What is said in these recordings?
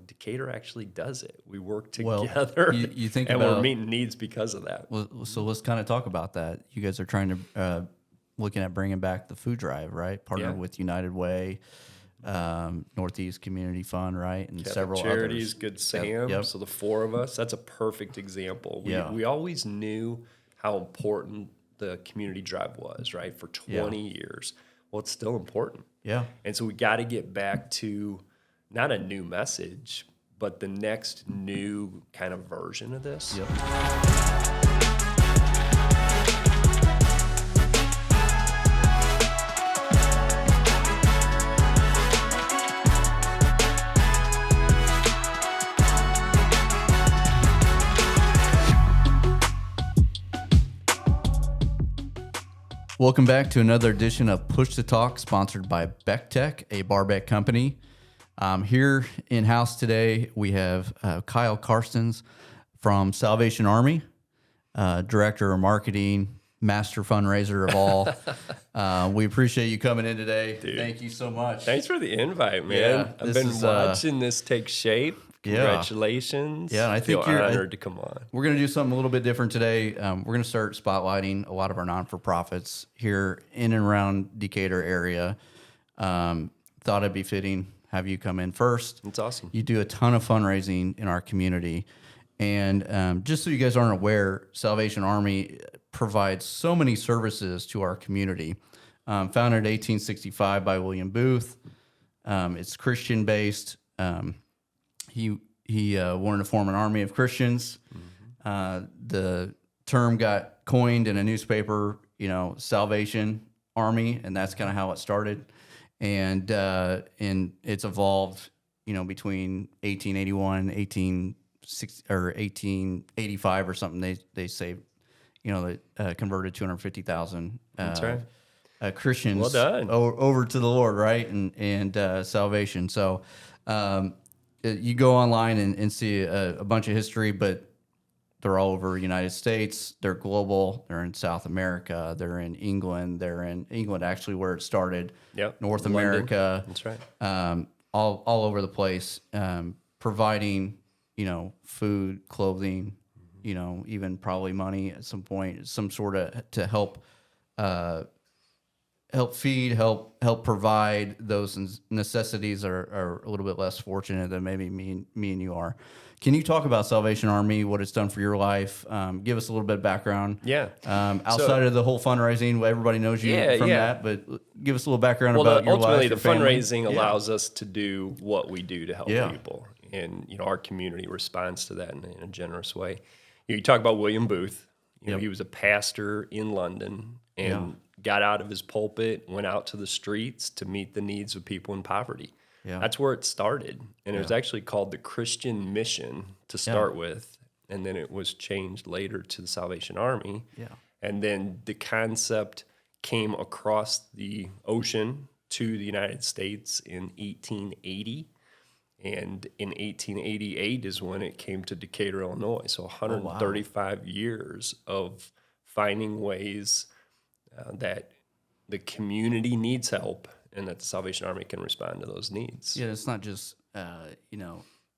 Decatur actually does it. We work Well, together, you think and about, we're meeting needs because of that. well, so let's kind of talk about that. You guys are trying to looking at bringing back the food drive, right? Partnered with United Way, Northeast Community Fund, right, and Catholic several Charities, others. Good Sam. Yep. So the four of us, that's a perfect example. We always knew how important the community drive was, right, for 20 years. Well, it's still important. Yeah. And so we got to get back to not a new message, but the next new kind of version of this. Yep. Welcome back to another edition of Push to Talk, sponsored by Beck Tech, a barbell company. Here in-house today, we have Kyle Karsten from Salvation Army, Director of Marketing, Master Fundraiser of all. We appreciate you coming in today. Dude, thank you so much. Thanks for the invite, man. Yeah, I've been watching this take shape. Congratulations. Yeah, and I think you're honored to come on. We're going to do something a little bit different today. We're going to start spotlighting a lot of our non-for-profits here in and around Decatur area. Thought it'd be fitting have you come in first. That's awesome. You do a ton of fundraising in our community. And just so you guys aren't aware, Salvation Army provides so many services to our community. Founded in 1865 by William Booth. It's Christian-based. He wanted to form an army of Christians. The term got coined in a newspaper, Salvation Army, and that's kind of how it started. And it's evolved, between 1881, 1885 or something. They say, they converted 250,000 That's right. Christians Well done. over to the Lord, right? And salvation. So you go online and see a bunch of history, but they're all over the United States. They're global. They're in South America. They're in England. They're in England, actually, where it started. Yep. North London. America. That's right. All over the place, providing, food, clothing, even probably money at some point, some sort of to help feed, help provide those necessities are a little bit less fortunate than maybe me and you are. Can you talk about Salvation Army, what it's done for your life? Give us a little bit of background. Yeah. Outside of the whole fundraising, everybody knows you from that, but give us a little background about your life. Ultimately, the family. fundraising allows us to do what we do to help Yeah. people. And, our community responds to that in a generous way. You talk about William Booth. He was a pastor in London and got out of his pulpit, went out to the streets to meet the needs of people in poverty. Yeah. That's where it started. And it was actually called the Christian Mission to start with. And then it was changed later to the Salvation Army. Yeah. And then the concept came across the ocean to the United States in 1880. And in 1888 is when it came to Decatur, Illinois. So 135 years of finding ways that the community needs help and that the Salvation Army can respond to those needs. Yeah, it's not just,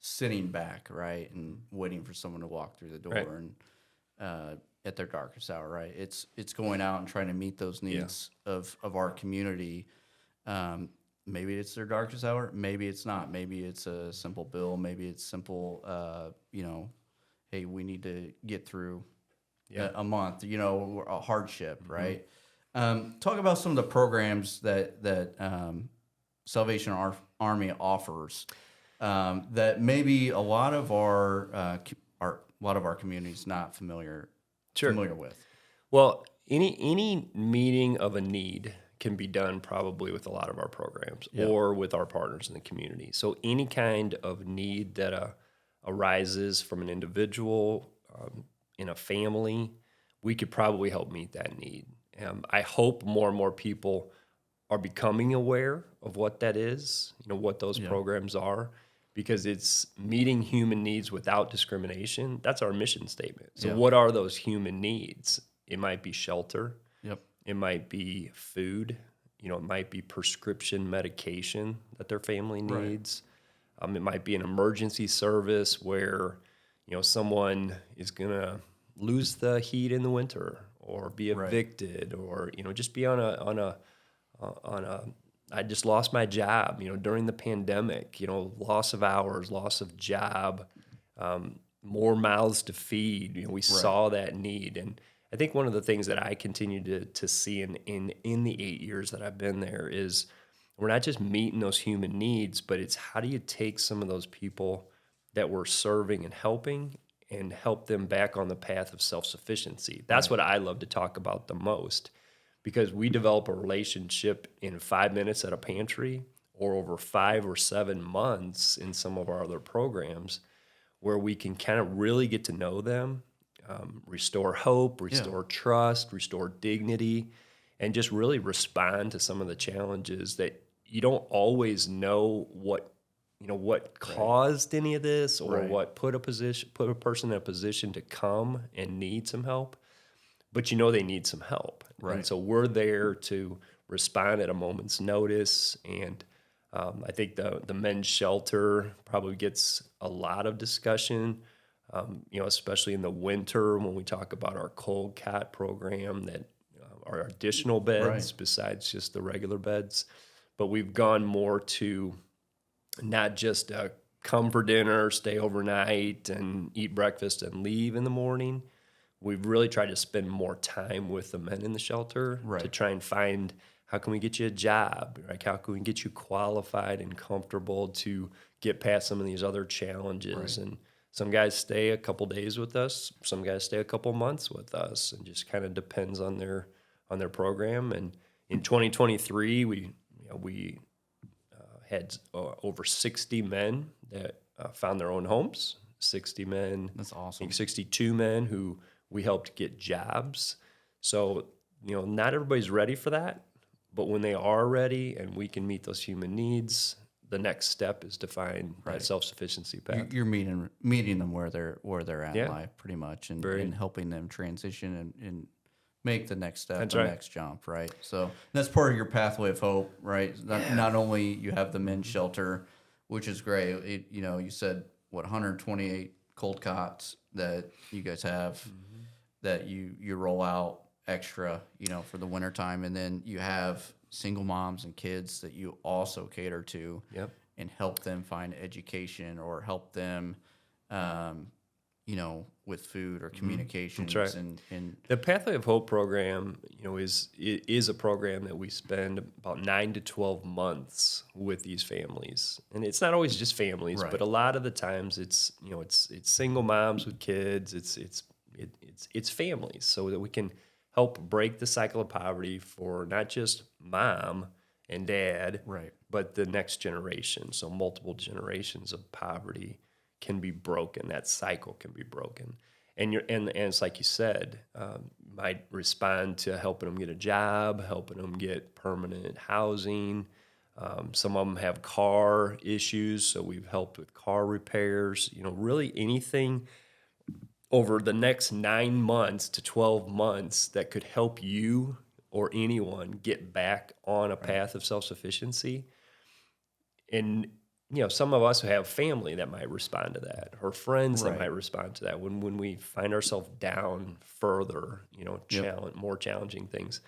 sitting back, right, and waiting for someone to walk through the door and at their darkest hour, right? It's going out and trying to meet those needs of our community. Maybe it's their darkest hour. Maybe it's not. Maybe it's a simple bill. Maybe it's simple, hey, we need to get through a month, a hardship, right? Talk about some of the programs that Salvation Army offers that maybe a lot of our community's not familiar with. Well, any meeting of a need can be done probably with a lot of our programs or with our partners in the community. So any kind of need that arises from an individual in a family, we could probably help meet that need. I hope more and more people are becoming aware of what that is, what those programs are, because it's meeting human needs without discrimination. That's our mission statement. So what are those human needs? It might be shelter. Yep. It might be food. It might be prescription medication that their family needs. It might be an emergency service where, someone is going to lose the heat in the winter or be evicted or, just be on a I just lost my job, during the pandemic, loss of hours, loss of job, more mouths to feed. We saw that need. And I think one of the things that I continue to see in the 8 years that I've been there is we're not just meeting those human needs, but it's how do you take some of those people that we're serving and help them back on the path of self-sufficiency. That's what I love to talk about the most, because we develop a relationship in 5 minutes at a pantry or over 5 or 7 months in some of our other programs where we can kind of really get to know them, restore hope, restore trust, restore dignity, and just really respond to some of the challenges that you don't always know what caused any of this or what put a person in a position to come and need some help, but they need some help. And so we're there to respond at a moment's notice. And I think the men's shelter probably gets a lot of discussion, especially in the winter when we talk about our cold cot program that are additional beds besides just the regular beds. But we've gone more to not just come for dinner, stay overnight, and eat breakfast and leave in the morning. We've really tried to spend more time with the men in the shelter to try and find how can we get you a job, like how can we get you qualified and comfortable to get past some of these other challenges. And some guys stay a couple days with us, some guys stay a couple months with us, and just kind of depends on their program. And in 2023, we had over 60 men that found their own homes. 60 men. That's awesome. I think 62 men who we helped get jobs. So, not everybody's ready for that, but when they are ready and we can meet those human needs, the next step is to find that self-sufficiency path. You're meeting them where they're at in life, pretty much, and helping them transition and make the next step, next jump, right? So that's part of your pathway of hope, right? Not only you have the men's shelter, which is great. You said 128 cold cots that you guys have that you roll out extra, for the wintertime, and then you have single moms and kids that you also cater to and help them find education or help them with food or communications. That's right. And the Pathway of Hope program, is a program that we spend about 9 to 12 months with these families. And it's not always just families, but a lot of the times it's single moms with kids. It's families, so that we can help break the cycle of poverty for not just mom and dad, but the next generation. So multiple generations of poverty can be broken. That cycle can be broken. And it's like you said, might respond to helping them get a job, helping them get permanent housing. Some of them have car issues, so we've helped with car repairs. Really anything over the next 9 months to 12 months that could help you or anyone get back on a path of self-sufficiency. And some of us have family that might respond to that, or friends that might respond to that. When we find ourselves down further, more challenging things.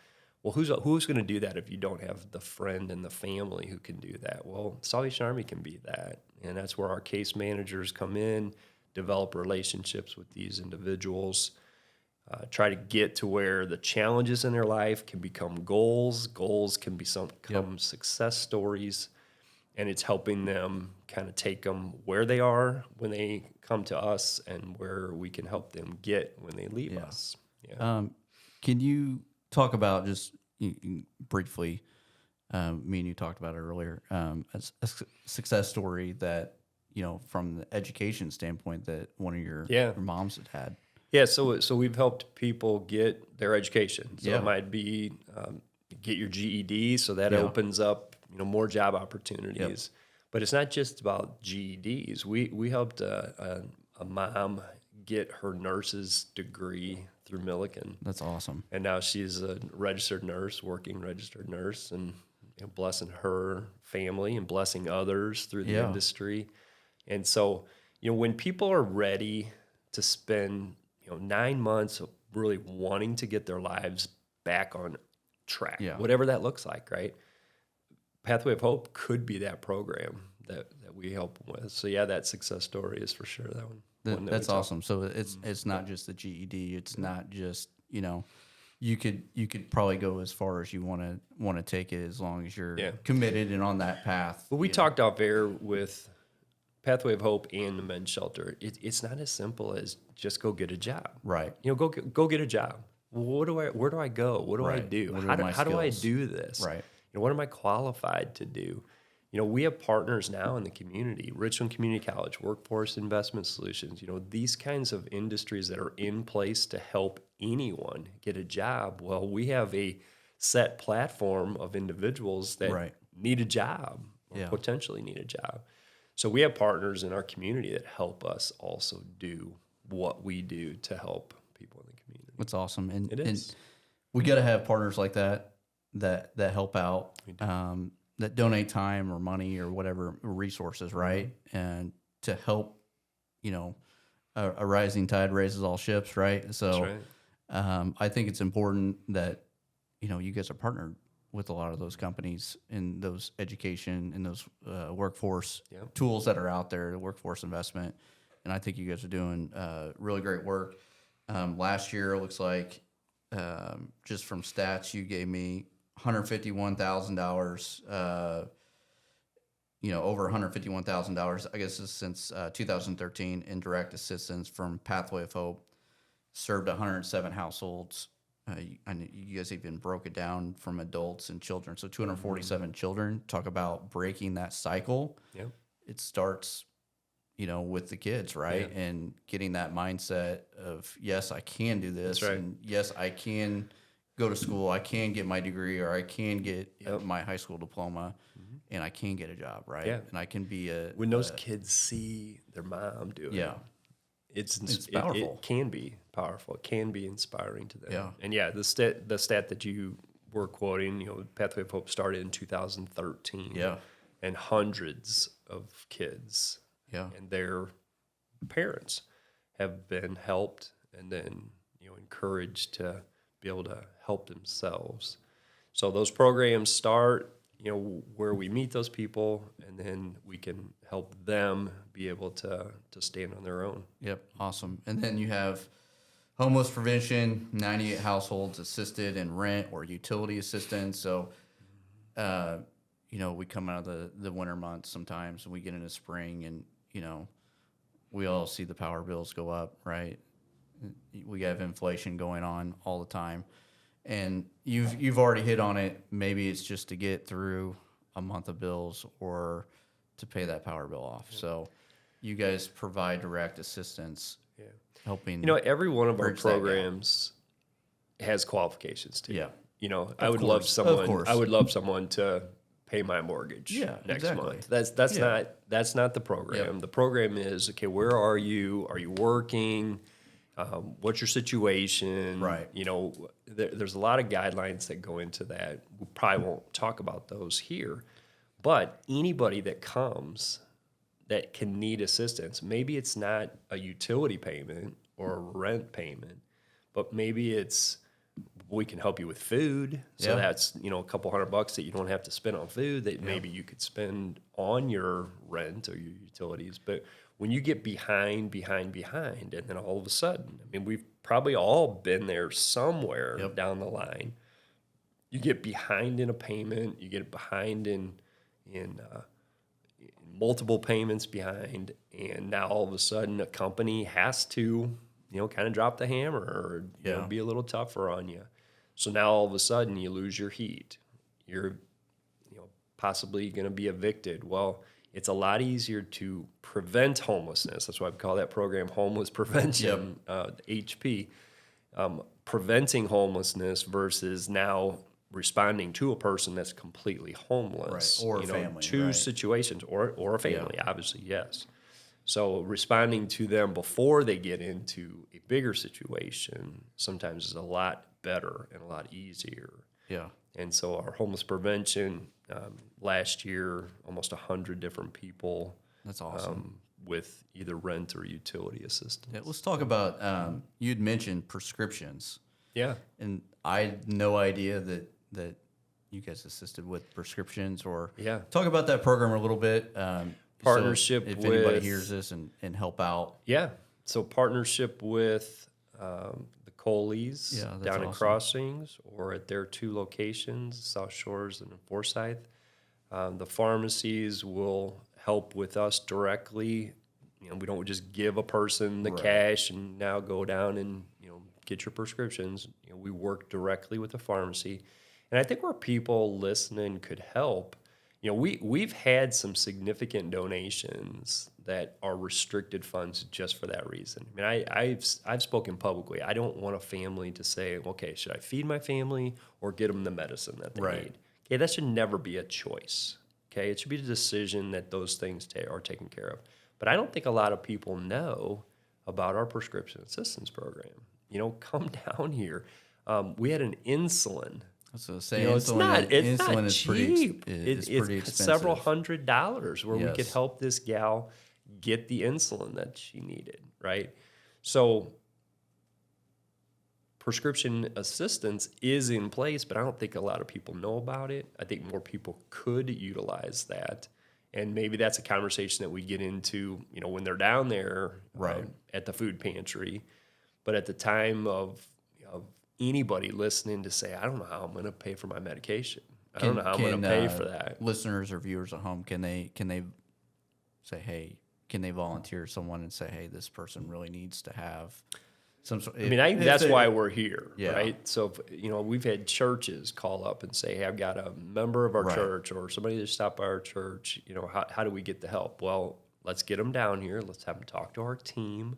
Well, who's going to do that if you don't have the friend and the family who can do that? Well, Salvation Army can be that, and that's where our case managers come in, develop relationships with these individuals, try to get to where the challenges in their life can become goals. Goals can become success stories. And it's helping them kind of take them where they are when they come to us and where we can help them get when they leave us. Yeah. Can you talk about just briefly, me and you talked about it earlier, a success story that, from the education standpoint that one of your moms had? Yeah, so we've helped people get their education. So it might be get your GED, so that opens up more job opportunities. But it's not just about GEDs. We helped a mom get her nurse's degree through Millikan. That's awesome. And now she's a registered nurse, working registered nurse, and blessing her family and blessing others through the Yeah. industry. And so, when people are ready to spend, 9 months of really wanting to get their lives back on track, Yeah. whatever that looks like, right? Pathway of Hope could be that program that we help them with. So yeah, that success story is for sure that one. One that That's we talk. awesome. So it's not just the GED. It's not just, you could probably go as far as you want to take it as long as you're Yeah. committed and on that path. But we talked off air with Pathway of Hope and the men's shelter. It's not as simple as just go get a job. Right. Go get a job. Where do I go? What do I Right. do? What are How do, my how do I skills? do this? Right. What am I qualified to do? We have partners now in the community, Richland Community College, Workforce Investment Solutions, these kinds of industries that are in place to help anyone get a job. Well, we have a set platform of individuals that Right. need a job or Yeah. potentially need a job. So we have partners in our community that help us also do what we do to help people in the community. That's awesome. And It is. And we got to have partners like that help out, that donate time or money or whatever resources, right? And to help, a rising tide raises all ships, right? So That's right. I think it's important that, you guys are partnered with a lot of those companies in those education and those workforce Yep. tools that are out there, the workforce investment. And I think you guys are doing really great work. Last year, it looks like, just from stats you gave me, $151,000, over $151,000, I guess this is since 2013, in direct assistance from Pathway of Hope, served 107 households. I know you guys even broke it down from adults and children. So 247 children. Talk about breaking that cycle. Yep. It starts, with the kids, right? Yeah. And getting that mindset of, yes, I can do this. That's right. And yes, I can go to school. I can get my degree, or I can get my high school diploma, and I can get a job, right? Yeah. And I can be When those kids see their mom do it, yeah. it's powerful. It can be powerful. It can be inspiring to them. Yeah. And yeah, the stat that you were quoting, Pathway of Hope started in 2013. Yeah. And hundreds of kids Yeah. and their parents have been helped and then encouraged to be able to help themselves. So those programs start where we meet those people, and then we can help them be able to stand on their own. Yep, awesome. And then you have homeless prevention, 98 households assisted in rent or utility assistance. So, we come out of the winter months sometimes, and we get into spring, and we all see the power bills go up, right? We have inflation going on all the time, and you've already hit on it. Maybe it's just to get through a month of bills or to pay that power bill off. Yeah. So you guys provide direct assistance, helping. Every one of our bridge that gap. programs has qualifications too. Yeah. I would love someone to pay my mortgage next month. That's not the program. Yep. The program is, okay, where are you? Are you working? What's your situation? Right. There's a lot of guidelines that go into that. We probably won't talk about those here, but anybody that comes that can need assistance, maybe it's not a utility payment or a rent payment, but maybe it's, we can help you with food. So that's, a couple $100 that you don't have to spend on food that maybe you could spend on your rent or your utilities. But when you get behind, and then all of a sudden, we've probably all been there somewhere down the line. You get behind in a payment, you get behind in multiple payments behind, and now all of a sudden a company has to, kind of drop the hammer or be a little tougher on you. So now all of a sudden you lose your heat. You're, possibly going to be evicted. Well, it's a lot easier to prevent homelessness. That's why we call that program Homeless Prevention, HP. Preventing homelessness versus now responding to a person that's completely homeless. Right. Or a family. Two situations, or a family, obviously, yes. So responding to them before they get into a bigger situation sometimes is a lot better and a lot easier. Yeah. And so our homeless prevention Last year, almost 100 different people. That's awesome. With either rent or utility assistance. Yeah, let's talk about, you'd mentioned prescriptions. Yeah. And I had no idea that you guys assisted with prescriptions or talk about that program a little bit. Partnership so if with, anybody hears this and help out. Yeah. So partnership with the Coleys down in Crossings or at their 2 locations, South Shores and Forsyth. The pharmacies will help with us directly. You know, we don't just give a person the cash and now go down and, get your prescriptions. You know, we work directly with the pharmacy. And I think where people listening could help, we've had some significant donations that are restricted funds just for that reason. I mean, I've spoken publicly. I don't want a family to say, okay, should I feed my family or get them the medicine that they need? Okay, that should never be a choice. Okay, it should be a decision that those things are taken care of. But I don't think a lot of people know about our prescription assistance program. Come down here. We had an insulin. So say it's not cheap. It's pretty expensive. Several $100s where we could help this gal get the insulin that she needed, right? So prescription assistance is in place, but I don't think a lot of people know about it. I think more people could utilize that. And maybe that's a conversation that we get into, when they're down there at the food pantry. But at the time of anybody listening to say, I don't know how I'm going to pay for my medication. I don't know how I'm going to pay for that. Listeners or viewers at home, can they say, hey, can they volunteer someone and say, hey, this person really needs to have some sort? I think that's why we're here, right? So, we've had churches call up and say, hey, I've got a member of our church or somebody that stopped by our church. How do we get the help? Well, let's get them down here. Let's have them talk to our team.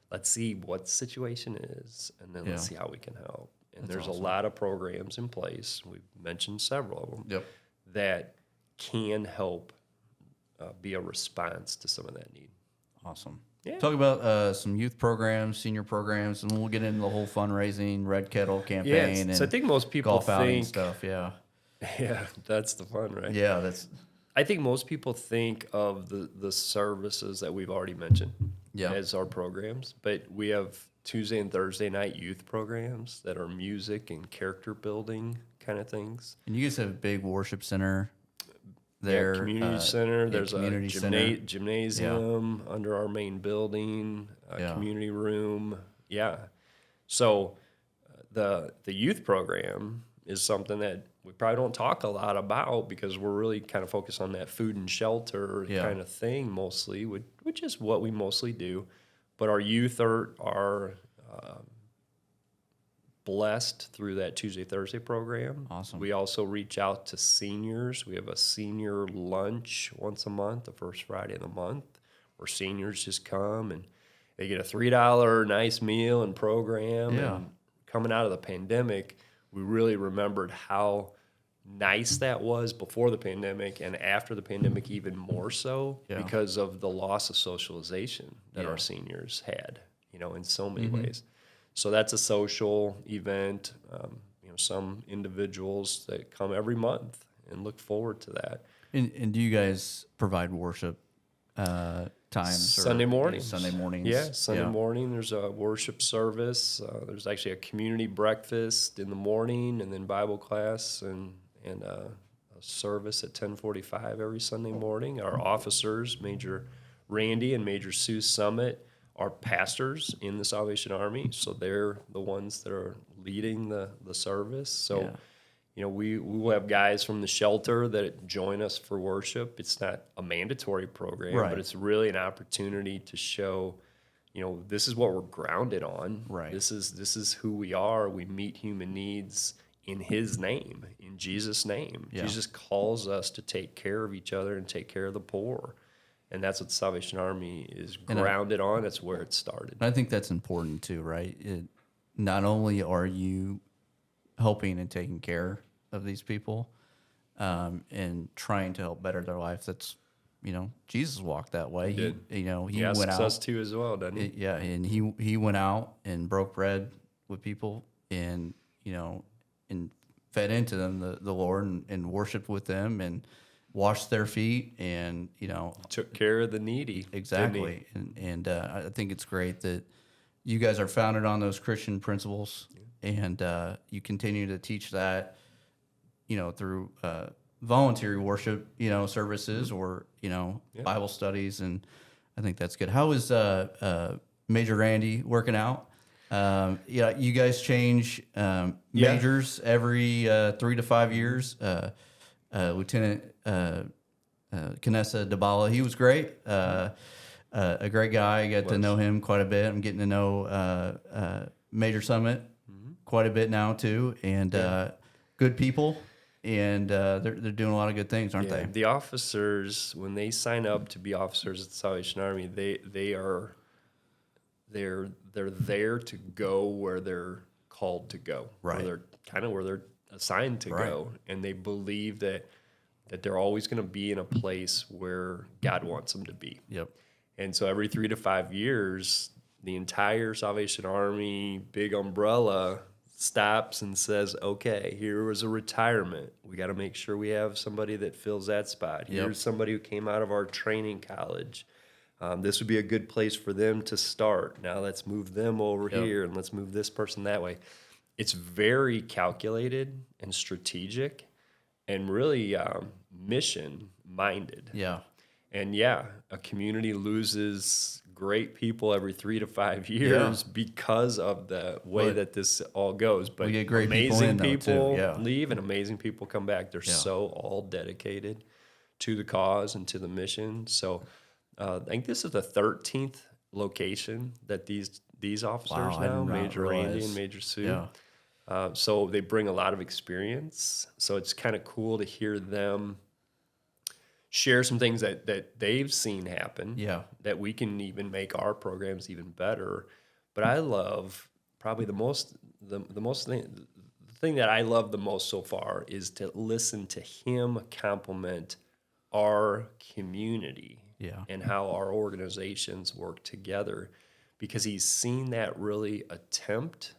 Let's see what the situation is, and then let's see how we can help. And there's awesome. A lot of programs in place. We've mentioned several of them that can help be a response to some of that need. Awesome. Yeah. Talk about some youth programs, senior programs, and we'll get into the whole fundraising, Red Kettle campaign. So I think most people golf outing think stuff. Yeah, that's the fun, right? Yeah, that's. I think most people think of the services that we've already mentioned as our programs, but we have Tuesday and Thursday night youth programs that are music and character building kind of things. And you guys have a big worship center there. Community center. There's a gymnasium under our main building, community room. Yeah. So the youth program is something that we probably don't talk a lot about because we're really kind of focused on that food and shelter kind of thing mostly, which is what we mostly do. But our youth are blessed through that Tuesday, Thursday program. Awesome. We also reach out to seniors. We have a senior lunch once a month, the first Friday of the month, where seniors just come and they get a $3 nice meal and program. Yeah. And coming out of the pandemic, we really remembered how nice that was before the pandemic and after the pandemic even more so because of the loss of socialization that our seniors had, in so many ways. So that's a social event. Some individuals that come every month and look forward to that. And do you guys provide worship times? Sunday mornings. Sunday mornings. Yeah, Sunday morning. There's a worship service. There's actually a community breakfast in the morning, and then Bible class and a service at 10:45 every Sunday morning. Our officers, Major Randy and Major Sue Summit, are pastors in the Salvation Army, so they're the ones that are leading the service. So, we will have guys from the shelter that join us for worship. It's not a mandatory program, but it's really an opportunity to show, this is what we're grounded on. Right. This is who we are. We meet human needs in His name, in Jesus' name. Yeah. Jesus calls us to take care of each other and take care of the poor. And that's what the Salvation Army is grounded on. That's where it started. I think that's important too, right? Not only are you helping and taking care of these people and trying to help better their life, that's, Jesus walked that way. He went out. Us too as well, doesn't he? And he went out and broke bread with people and, and fed into them the Lord and worshiped with them and washed their feet and, Took care of the needy. exactly. And I think it's great that you guys are founded on those Christian principles and you continue to teach that, through voluntary worship, services or, Bible studies. And I think that's good. How is Major Randy working out? You guys change majors every 3 to 5 years. Lieutenant Kanessa Dabala, he was great. A great guy. I got to know him quite a bit. I'm getting to know Major Summit quite a bit now too, and good people, and they're doing a lot of good things, aren't they? The officers, when they sign up to be officers at the Salvation Army, they're there to go where they're called to go, right? Where they're assigned to go, and they believe that they're always going to be in a place where God wants them to be. Yep. And so every 3 to 5 years, the entire Salvation Army big umbrella stops and says, okay, here was a retirement. We got to make sure we have somebody that fills that spot. Here's somebody who came out of our training college. This would be a good place for them to start. Now let's move them over here and let's move this person that way. It's very calculated and strategic and really mission-minded. Yeah. And a community loses great people every 3 to 5 years because of the way that this all goes. But we get great amazing people leave and amazing people come back. They're so all dedicated to the cause and to the mission. So I think this is the 13th location that these officers now, Major Randy and Major Sue. Yeah. So they bring a lot of experience. So it's kind of cool to hear them share some things that they've seen happen, that we can even make our programs even better. But I love probably the thing that I love the most so far is to listen to him compliment our community and how our organizations work together, because he's seen that really attempt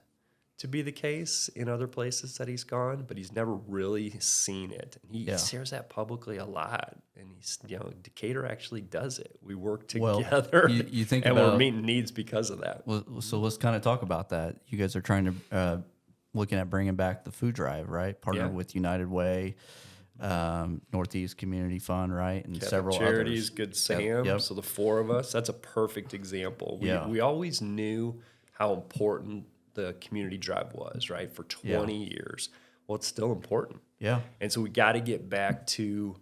to be the case in other places that he's gone, but he's never really seen it. And he shares that publicly a lot. And he's, Decatur actually does it. We work together. Well, you think and about, we're meeting needs because of that. Well, so let's kind of talk about that. You guys are trying to looking at bringing back the food drive, right? Partnered with United Way, Northeast Community Fund, right, and Catholic several Charities, others. Good Sam. Yep. So the 4 of us. That's a perfect example. We always knew how important the community drive was, right, for 20 years. Well, it's still important. Yeah. And so we got to get back to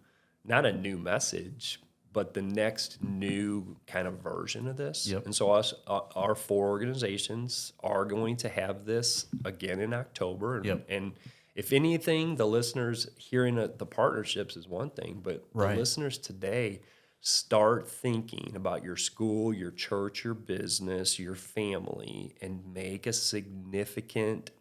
not a new message, but the next new kind of version of this. Yep. And so our 4 organizations are going to have this again in October. And if anything, the listeners hearing the partnerships is one thing, but the listeners today, start thinking about your school, your church, your business, your family, and make a significant,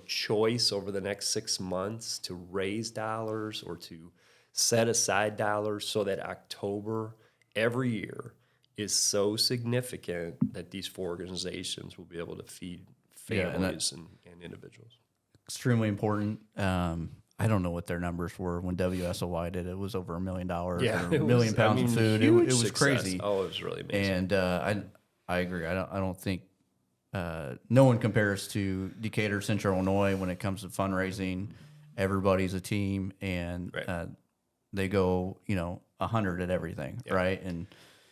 choice over the next 6 months to raise dollars or to set aside dollars so that October every year is so significant that these 4 organizations will be able to feed families and individuals. Extremely important. I don't know what their numbers were when WSOY did it. It was over $1 million, yeah, a million pounds of food. It was success. crazy. Oh, it was really amazing. And I agree. I don't think no one compares to Decatur, Central Illinois when it comes to fundraising. Everybody's a team, and they go 100 at everything, right? And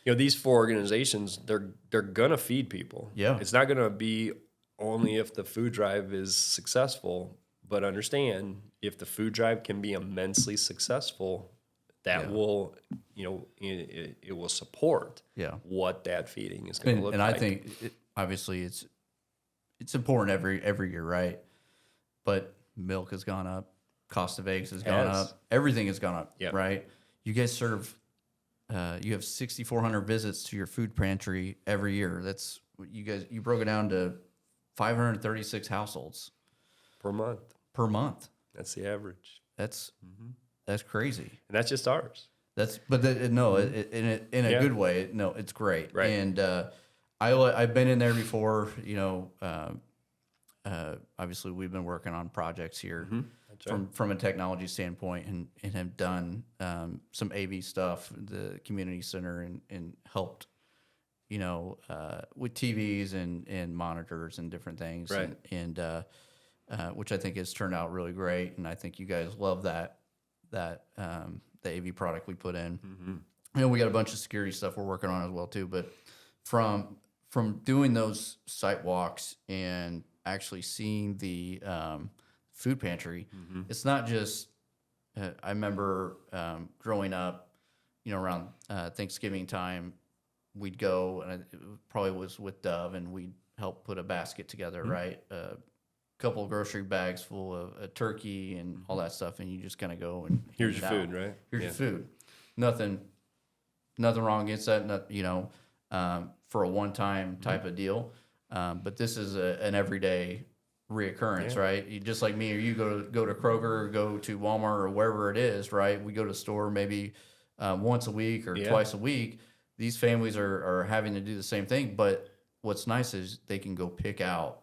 these 4 organizations, they're gonna feed people. Yeah, it's not gonna be only if the food drive is successful. But understand, if the food drive can be immensely successful, that will, it will support what that feeding is going to look like. And I think, obviously, it's important every year, right? But milk has gone up, cost of eggs has gone up, everything has gone up, right? You guys serve, you have 6,400 visits to your food pantry every year. That's you broke it down to 536 households per month. That's the average. That's crazy. And that's just ours. In a good way. No, it's great. Right. And I've been in there before. obviously we've been working on projects here That's right. from a technology standpoint, and have done some AV stuff, the community center, and helped, with TVs and monitors and different things, Right. and which I think has turned out really great, and I think you guys love that the AV product we put in. We got a bunch of security stuff we're working on as well too. But from doing those site walks and actually seeing the food pantry, it's not just. I remember growing up, around Thanksgiving time, we'd go, and it probably was with Dove, and we'd help put a basket together, right? A couple of grocery bags full of a turkey and all that stuff, and you just kind of go and Here's hand your it food, out. right? Here's your food. Nothing wrong against that. For a one-time type of deal, but this is an everyday reoccurrence, right? You, just like me, or you go to Kroger, or go to Walmart, or wherever it is, right? We go to the store maybe once a week or twice a week. These families are having to do the same thing, but what's nice is they can go pick out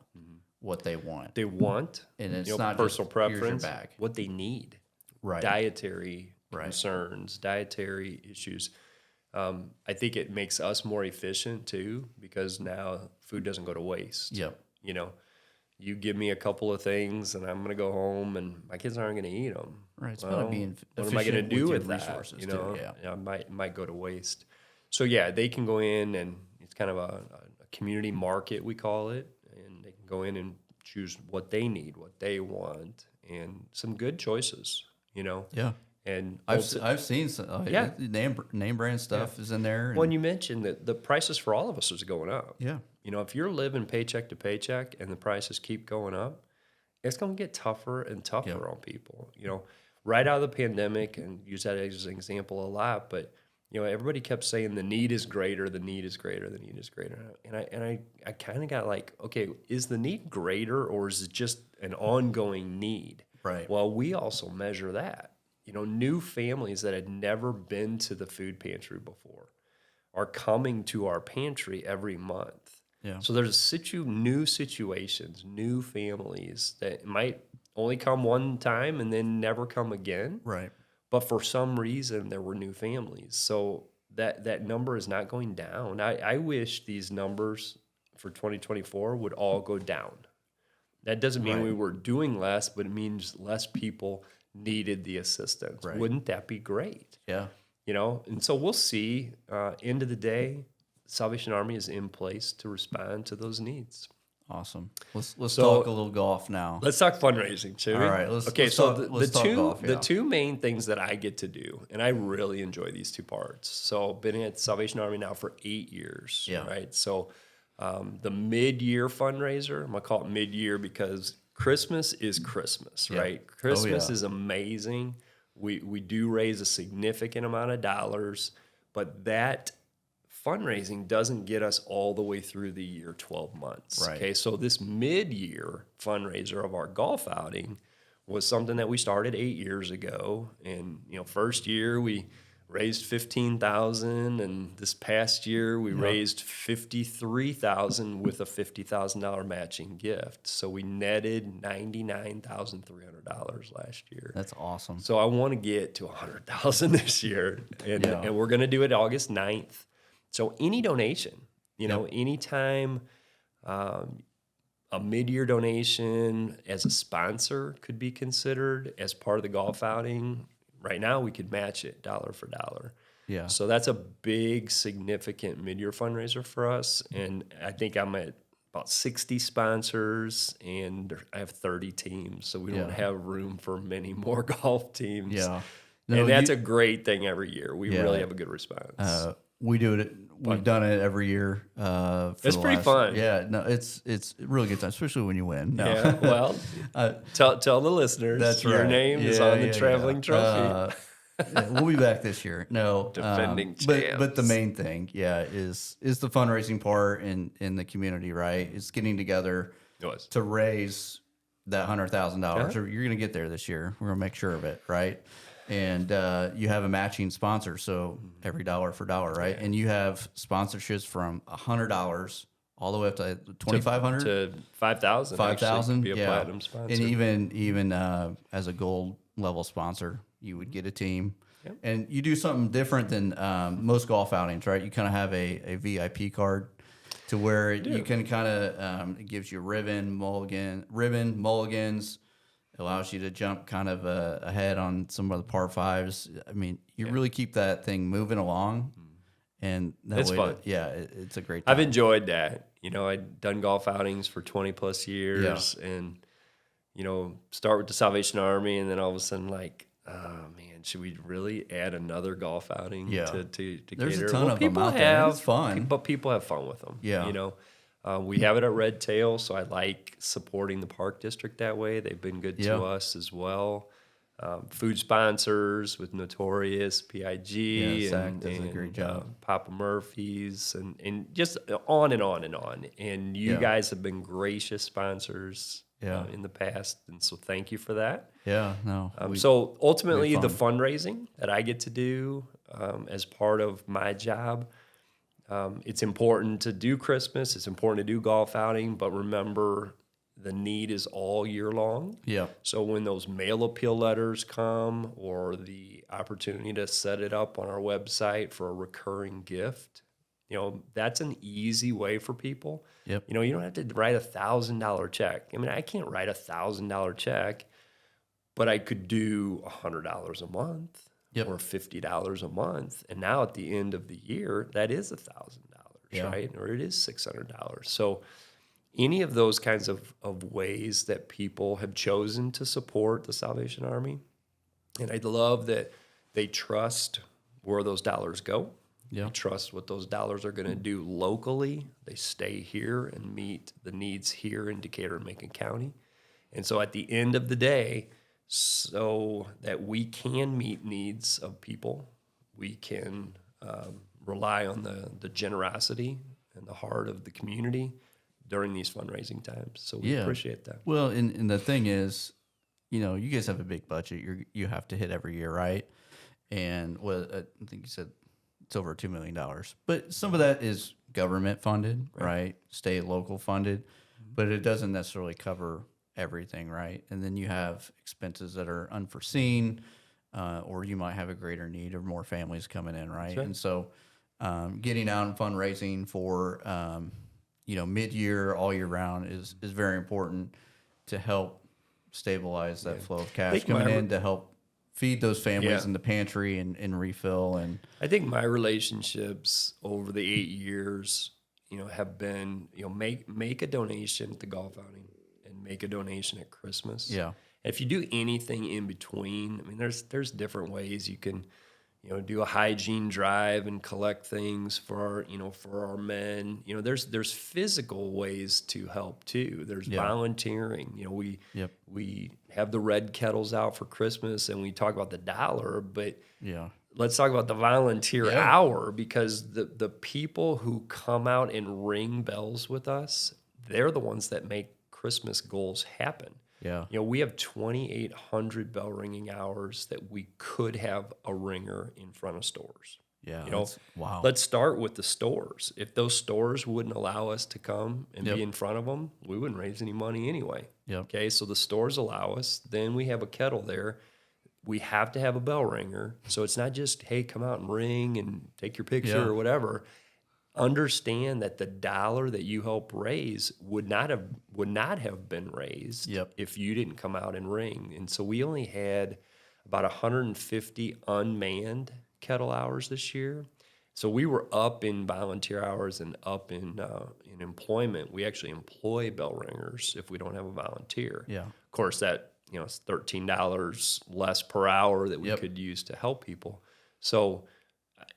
what they want. They want, And it's not personal just, here's your preference, bag. what they need, Right. dietary concerns, dietary issues. I think it makes us more efficient too, because now food doesn't go to waste. Yep. You give me a couple of things, and I'm going to go home, and my kids aren't going to eat them. Right. It's about being what am I going to efficient do with with your that? resources too. Yeah. Might go to waste. So yeah, they can go in, and it's kind of a community market, we call it, and they can go in and choose what they need, what they want, and some good choices. Yeah. And I've seen some name brand stuff is in there. Well, you mentioned that the prices for all of us is going up. Yeah. If you're living paycheck to paycheck and the prices keep going up, it's going to get tougher and tougher on people. Right out of the pandemic, and use that as an example a lot, but everybody kept saying the need is greater, the need is greater, the need is greater, and I kind of got like, okay, is the need greater, or is it just an ongoing need? Right. Well, we also measure that. New families that had never been to the food pantry before are coming to our pantry every month. Yeah. So there's new situations, new families that might only come one time and then never come again. Right. But for some reason, there were new families. So that number is not going down. I wish these numbers for 2024 would all go down. That doesn't mean we were doing less, but it means less people needed the assistance. Right. Wouldn't that be great? Yeah. And so we'll see. End of the day, Salvation Army is in place to respond to those needs. Awesome. Let's talk a little golf now. Let's talk fundraising, shall we? All right. The two main things that I get to do, and I really enjoy these two parts. So been at Salvation Army now for 8 years. Yeah. Right. So the mid-year fundraiser, I'm gonna call it mid-year because Christmas is Christmas, right? Christmas is amazing. We do raise a significant amount of dollars, but that fundraising doesn't get us all the way through the year, 12 months. Right. Okay, so this mid-year fundraiser of our golf outing was something that we started 8 years ago. And, first year we raised $15,000, and this past year we raised $53,000 with a $50,000 matching gift. So we netted $99,300 last year. That's awesome. So I want to get to $100,000 this year, and we're going to do it August 9th. So any donation, anytime a mid-year donation as a sponsor could be considered as part of the golf outing. Right now, we could match it dollar for dollar. Yeah. So that's a big, significant mid-year fundraiser for us. And I think I'm at about 60 sponsors, and I have 30 teams. So we don't have room for many more golf teams. Yeah. And that's a great thing every year. We really have a good response. We do it. We've done it every year. It's pretty fun. Yeah, no, it's a really good time, especially when you win. No. Yeah, well, tell the listeners That's your right. name is on the traveling trophy. We'll be back this year. No, Defending but the main thing, is the fundraising part in the community, right? It's getting together to raise that $100,000. You're going to get there this year. We're going to make sure of it, right? And you have a matching sponsor, so every dollar for dollar, right? And you have sponsorships from $100 all the way up to 2,500 to 5,000. 5,000, Be a yeah. platinum sponsor. And even as a gold level sponsor, you would get a team. Yep. And you do something different than most golf outings, right? You kind of have a VIP card to where you can kind of it gives you mulligans, allows you to jump kind of ahead on some of the par fives. I mean, you really keep that thing moving along, and It's fun. It's a great time. I've enjoyed that. I'd done golf outings for 20 plus years, and start with the Salvation Army, and then all of a sudden, like, oh man, should we really add another golf outing to There's cater? a ton of them people out there. have It's fun, but people have fun with them. Yeah. We have it at Red Tail, so I like supporting the park district that way. They've been good to us as well. Food sponsors with Notorious, PIG, Zach does a great job. Papa Murphy's, and just on and on and on. And you guys have been gracious sponsors in the past, and so thank you for that. Yeah, no. So ultimately, the fundraising that I get to do as part of my job, it's important to do Christmas. It's important to do golf outing, but remember, the need is all year long. Yeah. So when those mail appeal letters come, or the opportunity to set it up on our website for a recurring gift, that's an easy way for people. Yep. You don't have to write $1,000 check. I mean, I can't write $1,000 check, but I could do $100 a month or $50 a month. And now at the end of the year, that is $1,000, right? Or it is $600. So any of those kinds of ways that people have chosen to support the Salvation Army, and I love that they trust where those dollars go. They trust what those dollars are going to do locally. They stay here and meet the needs here in Decatur and Macon County. And so at the end of the day, so that we can meet needs of people, we can rely on the generosity and the heart of the community during these fundraising times. So we appreciate that. Well, and the thing is, you guys have a big budget you have to hit every year, right? And I think you said it's over $2 million. But some of that is government funded, right? State, local funded, but it doesn't necessarily cover everything, right? And then you have expenses that are unforeseen, or you might have a greater need or more families coming in, right? And so getting out and fundraising for mid-year, all year round is very important to help stabilize that flow of cash coming in to help feed those families in the pantry and refill. And I think my relationships over the 8 years, have been, make a donation at the golf outing and make a donation at Christmas. Yeah. And if you do anything in between, I mean, there's different ways you can, do a hygiene drive and collect things for our men. There's physical ways to help too. There's volunteering. We have the red kettles out for Christmas, and we talk about the dollar, but let's talk about the volunteer hour, because the people who come out and ring bells with us, they're the ones that make Christmas goals happen. Yeah. We have 2,800 bell ringing hours that we could have a ringer in front of stores. Yeah. Wow. Let's start with the stores. If those stores wouldn't allow us to come and be in front of them, we wouldn't raise any money anyway. Okay. So the stores allow us. Then we have a kettle there. We have to have a bell ringer. So it's not just, hey, come out and ring and take your picture or whatever. Understand that the dollar that you help raise would not have been raised if you didn't come out and ring. And so we only had about 150 unmanned kettle hours this year. So we were up in volunteer hours and up in employment. We actually employ bell ringers if we don't have a volunteer. Yeah. Of course, that it's $13 less per hour that we could use to help people. So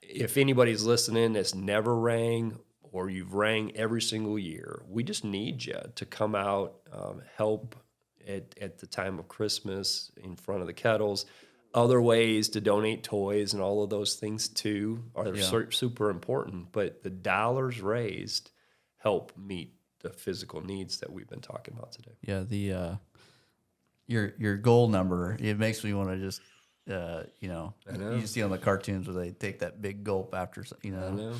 if anybody's listening that's never rang, or you've rang every single year, we just need you to come out, help at the time of Christmas in front of the kettles. Other ways to donate toys and all of those things too are super important, but the dollars raised help meet the physical needs that we've been talking about today. Yeah, the your goal number, it makes me want to just you see on the cartoons where they take that big gulp after, I know.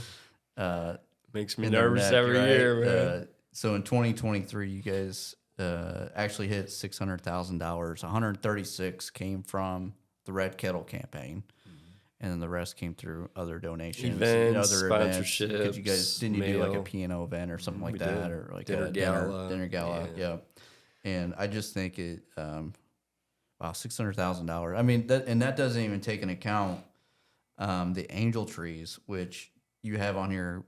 Makes me in their nervous neck, every right? year, man. So in 2023, you guys actually hit $600,000. 136 came from the Red Kettle campaign, and then the rest came through other donations, Events, other events. Because you guys sponsorships, didn't you do like a mail. piano event or something like We that, did. or like Dinner a gala. dinner gala? Yeah. Yeah. And I just think it, wow, $600,000. I mean, that doesn't even take into account the angel trees, which you have on here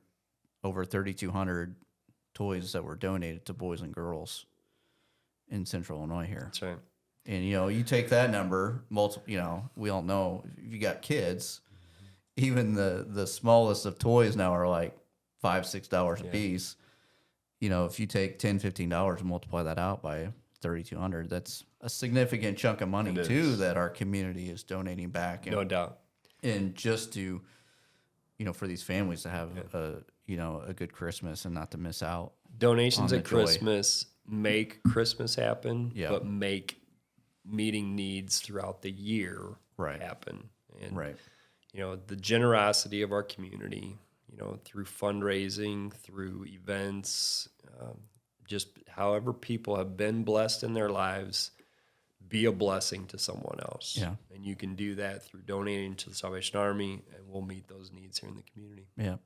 over 3,200 toys that were donated to boys and girls in Central Illinois here. That's right. And you take that number, multiple. We all know if you got kids, even the smallest of toys now are like $5-6 a piece. If you take $10-15 and multiply that out by 3,200, that's a significant chunk of money too that our community is donating back. And, No doubt. And just to, for these families to have a good Christmas and not to miss out. Donations on at the joy. Christmas make Christmas happen, Yeah. but make meeting needs throughout the year Right. happen. And, Right. the generosity of our community, through fundraising, through events, just however people have been blessed in their lives, be a blessing to someone else. Yeah. And you can do that through donating to the Salvation Army, and we'll meet those needs here in the community. Yeah.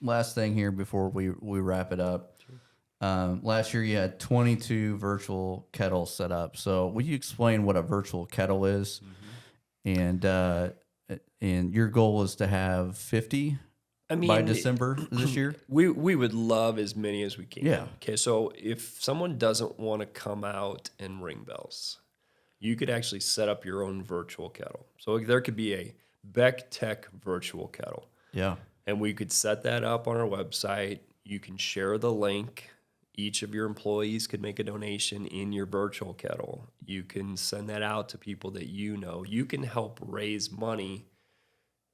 Last thing here before we wrap it up. Sure. Last year you had 22 virtual kettles set up. So will you explain what a virtual kettle is? Mm-hmm. And your goal is to have 50 by December this year? We would love as many as we can. Yeah. Okay, so if someone doesn't want to come out and ring bells, you could actually set up your own virtual kettle. So there could be a Beck Tech virtual kettle. Yeah. And we could set that up on our website. You can share the link. Each of your employees could make a donation in your virtual kettle. You can send that out to people that you know. You can help raise money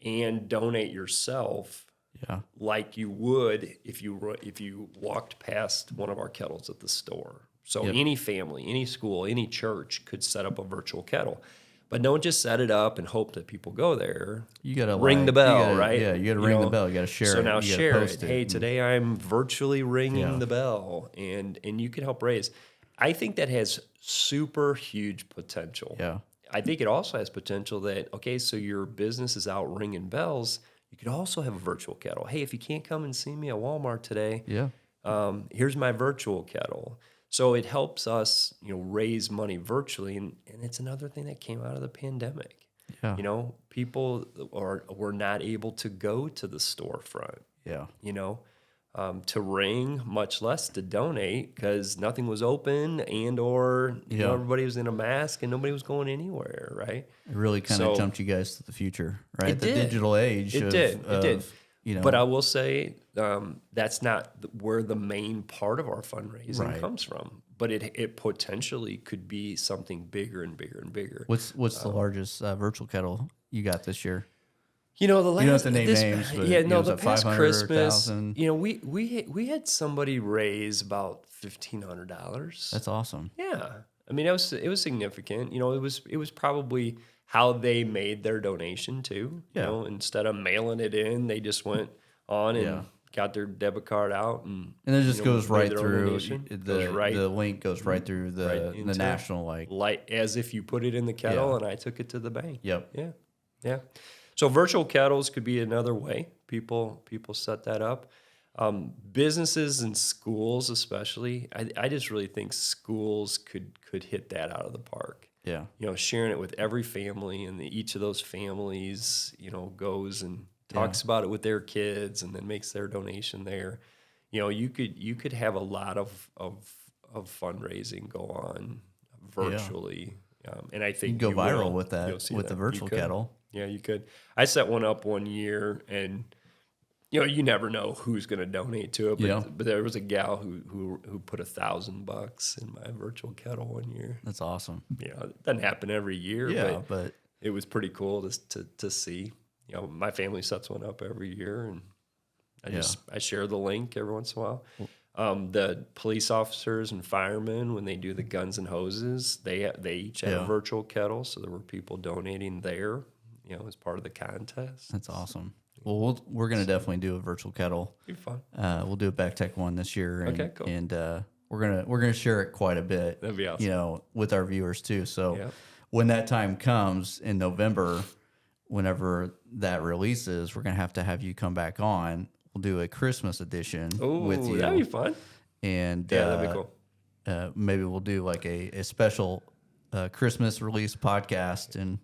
and donate yourself. Yeah. Like you would if you walked past one of our kettles at the store. So any family, any school, any church could set up a virtual kettle. But don't just set it up and hope that people go there. You got to ring the bell, right? Yeah, you got to ring the bell. You got to share it. So now you share post it. Hey, today I'm virtually ringing the bell, and you can help raise. I think that has super huge potential. Yeah. I think it also has potential that, okay, so your business is out ringing bells. You could also have a virtual kettle. Hey, if you can't come and see me at Walmart today, here's my virtual kettle. So it helps us, raise money virtually, and it's another thing that came out of the pandemic. Yeah. People were not able to go to the storefront. Yeah. To ring, much less to donate, because nothing was open or everybody was in a mask and nobody was going anywhere, right? It really kind of jumped you guys to the future, right? It The did. digital age. It did. You know, But I will say that's not where the main part of our fundraising comes from. But it potentially could be something bigger and bigger and bigger. What's the largest virtual kettle you got this year? The last, you don't have to name names, but the past 500, Christmas, 1,000? we had somebody raise about $1,500. That's awesome. Yeah, I mean it was significant. It was probably how they made their donation too. Yeah. Instead of mailing it in, they just went on and got their debit card out and it just goes made right their own through donation. the link goes right through the national like as if you put it in the kettle and I took it to the bank. Yep. Yeah. So virtual kettles could be another way people set that up. Businesses and schools, especially, I just really think schools could hit that out of the park. Yeah. Sharing it with every family, and each of those families, goes and talks about it with their kids, and then makes their donation there. You could have a lot of fundraising go on virtually, and I think You can go viral will. with that You'll see with the virtual kettle. Yeah, you could. I set one up one year, and you never know who's going to donate to it. But there was a gal who put $1,000 in my virtual kettle one year. That's awesome. It doesn't happen every year. Yeah, but it was pretty cool to see. My family sets one up every year, and I share the link every once in a while. The police officers and firemen, when they do the guns and hoses, they each have a virtual kettle. So there were people donating there, as part of the contest. That's awesome. Well, we're going to definitely do a virtual kettle. Be fun. We'll do a Beck Tech one this year. And, Okay, cool. And we're gonna share it quite a bit. That'd be awesome. You know, with our viewers too. So Yep. when that time comes in November, whenever that releases, we're gonna have you come back on. We'll do a Christmas edition with you. That'd be fun. And Yeah, that'd be cool. maybe we'll do like a special Christmas release podcast and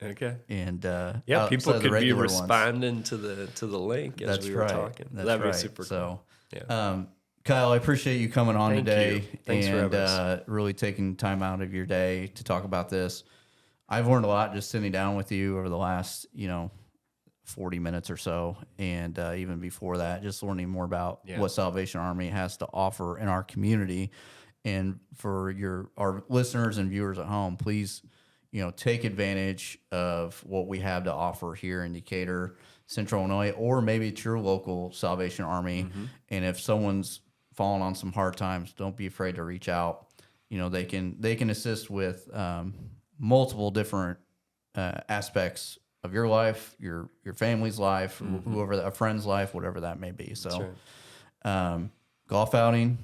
Yeah, people outside of the could be regular ones. responding to the link as That's we were right. talking. That's That'd right. be super cool. So, Yeah. Kyle, I appreciate you coming on Thank today you. Thanks for and having us. really taking time out of your day to talk about this. I've learned a lot just sitting down with you over the last, 40 minutes or so, and even before that, just learning more about what Salvation Army has to offer in our community. And for our listeners and viewers at home, please, take advantage of what we have to offer here in Decatur, Central Illinois, or maybe it's your local Salvation Army. Mm-hmm. And if someone's fallen on some hard times, don't be afraid to reach out. They can assist with multiple different aspects of your life, your family's life, whoever, a friend's life, whatever that may be. So, golf outing,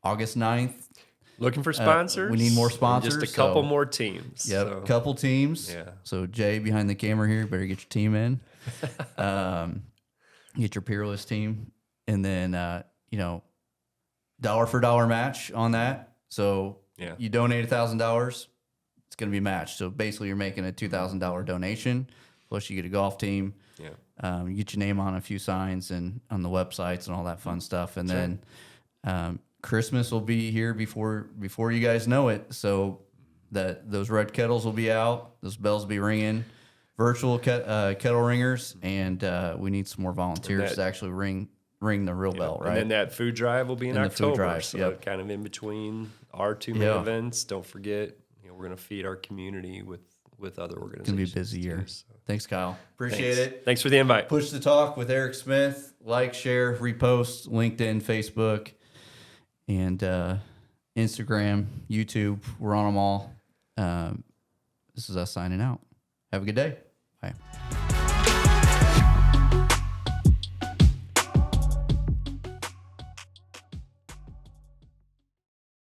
August 9th. Looking for sponsors. We need more sponsors. Just a couple more teams. Yep, So. couple teams. Yeah. So Jay behind the camera here, better get your team in. Get your peerless team, and then dollar for dollar match on that. So you donate $1,000, it's going to be matched. So basically, you're making a $2,000 donation. Plus, you get a golf team. Yeah. You get your name on a few signs and on the websites and all that fun stuff, and then Christmas will be here before you guys know it. So that those red kettles will be out, those bells will be ringing, virtual kettle ringers, and we need some more volunteers to actually ring the real bell, right? And then that food drive will be in And the October. food drive, So kind of in between our two main events. Don't forget, we're going to feed our community with other organizations. It's going to be a busy year. So. Thanks, Kyle. Appreciate it. Thanks for the invite. Push the Talk with Eric Smith. Like, share, repost, LinkedIn, Facebook, and Instagram, YouTube. We're on them all. This is us signing out. Have a good day. Bye.